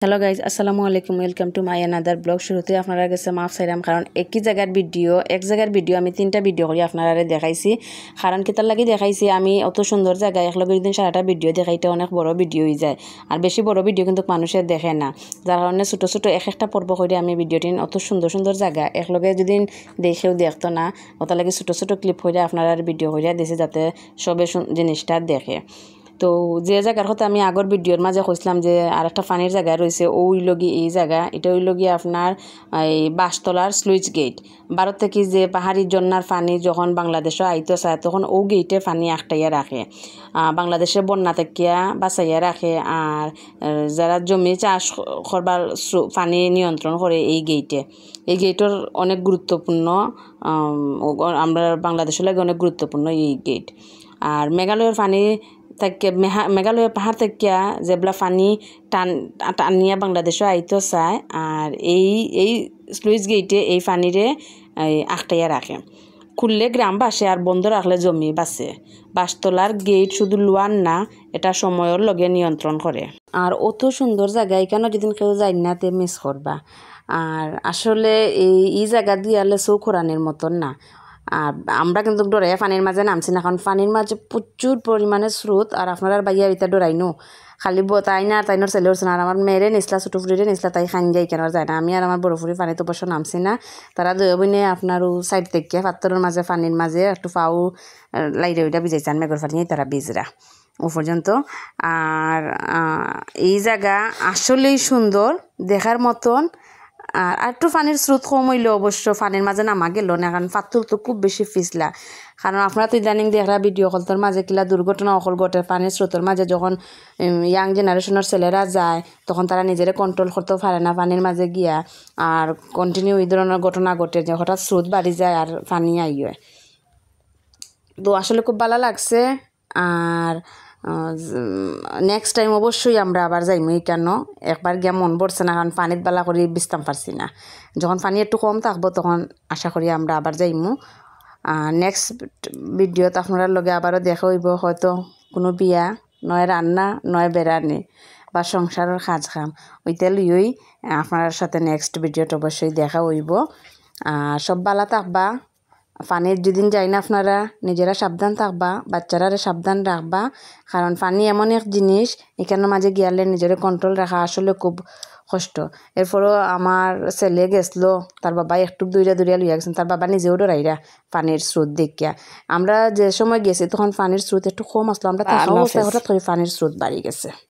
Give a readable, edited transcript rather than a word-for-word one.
Hello guys, আসসালামু আলাইকুম। Welcome to my another blog. শুরুতে আপনারা কাছে মাফ চাইলাম, কারণ এক জায়গার ভিডিও আমি 3টা ভিডিও করে আপনারা দেখাইছি। কারণ কিতার লাগি দেখাইছি, আমি অত সুন্দর জায়গায় একলগে যদি সারাটা ভিডিও দেখাইতে অনেক বড় ভিডিও হয়ে যায়, আর বেশি বড় ভিডিও কিন্তু মানুষের দেখে না, যার কারণে ছোটো ছোটো একটা পর্ব করে আমি ভিডিওটি অত সুন্দর সুন্দর জায়গা একলগে যদি দেখেও দেখতো না, ওটা লাগে ছোটো ছোটো ক্লিপ করে আপনারা ভিডিও করে দিয়েছে যাতে সবে জিনিসটা দেখে। তো যে জায়গার কথা আমি আগর ভিডিওর মাঝে কইছিলাম যে আর একটা ফানির জায়গা রয়েছে, ওই লগি এই জায়গা, এটা ওই লগি আপনার এই বাসতলার স্লুইস গেট। ভারত থেকে যে পাহাড়ি জন্নার পানি যখন বাংলাদেশে আইতে চায় তখন ও গেটে পানি আটটাইয়া রাখে, বাংলাদেশে বন্যা থেকে বাঁচাইয়া রাখে। আর যারা জমি চাষ করবার পানি নিয়ন্ত্রণ করে এই গেটের অনেক গুরুত্বপূর্ণ, আমরা বাংলাদেশের লাগে অনেক গুরুত্বপূর্ণ এই গেট। আর মেঘালয়ের পানি থেকে মেঘালয়ের পাহাড় থেকে যেগুলা পানি টানিয়া বাংলাদেশে আইতে চায়, আর এই স্লুইস গেটে এই পানিরে আটকাইয়া রাখে। খুললে গ্রাম বাসে আর বন্ধ রাখলে জমি বাসে। বাসতলার গেট শুধু লোয়ার না, এটা সময়ের লগে নিয়ন্ত্রণ করে। আর অত সুন্দর জায়গা, এখানে যেদিন কেউ যাই না তে মিস করবা। আর আসলে এই জায়গা দিয়ালে চৌখরানির মতন না। আর আমরা কিন্তু ডরে পানির মাঝে নামছি না, কারণ পানির মাঝে প্রচুর পরিমাণে স্রোত। আর আপনারা বাইয়া ভিতরে ডরাইনো খালি তাইনোর ছেলে উঠছে না। আর আমার মেয়েরে নিসলা, ছোটো ফুরিরে নিসলা, তাই খান যাই কেন যায় না। আমি আর আমার বড় ফুরি পানিতে অবশ্য নামছি না। তারা দুই বইনে আপনারও সাইড থেকে পাত্তরের মাঝে পানির মাঝে একটু পাও লাইরে ওইটা ভিজাইছে, মেঘর পানি তারা ভিজরা ও পর্যন্ত। আর এই জায়গা আসলেই সুন্দর দেখার মতন। আর একটু পানির স্রোত কম হইলেও অবশ্য পানির মাঝে নামা গেল না, কারণ পাথর তো খুব বেশি ফিসলা। কারণ আপনারা তো ইদানিং দেখরা ভিডিও কলতর মাঝে কিলা দুর্ঘটনা অকল ঘটে পানির স্রোতের মাঝে। যখন ইয়াং জেনারেশনের ছেলেরা যায় তখন তারা নিজেরা কন্ট্রোল করতেও পারে না পানির মাঝে গিয়া, আর কন্টিনিউ এই ধরনের ঘটনা ঘটে যে হঠাৎ স্রোত বাড়ি যায় আর পানি আইয়। তো আসলে খুব ভালো লাগছে। আর নেক্সট টাইম অবশ্যই আমরা আবার যাইমু। কেন একবার গিয়া মন পড়ছে না, কারণ পানিত বালা করে বিস্তাম পারছি না। যখন পানি একটু কম থাকবো তখন আশা করি আমরা আবার যাইমু। নেক্সট ভিডিওতে আপনারা লগে আবারও দেখা হইব, হয়তো কোনো বিয়া নয় রান্না নয় বেড়ানি বা সংসারের কাজ কাম ওইটা লইই আপনার সাথে নেক্সট ভিডিওটা অবশ্যই দেখা হইব। সব ভালো থাকবা। পানির যেদিন যাই না আপনারা নিজেরা সাবধান থাকবা, বাচ্চারা সাবধান রাখবা, কারণ পানি এমন এক জিনিস এখানের মাঝে গিয়ালে নিজের কন্ট্রোল রাখা আসলে খুব কষ্ট। এরপরও আমার ছেলে গেছিলো, তার বাবা একটু দূরিয়া লইয়া গেছেন, তার বাবা নিজেও ডরাইরা পানির স্রোত দেখিয়া। আমরা যে সময় গেছি তখন পানির স্রোত একটু কম আসলো, আমরা হঠাৎ করে পানির স্রোত বাড়ি গেছে।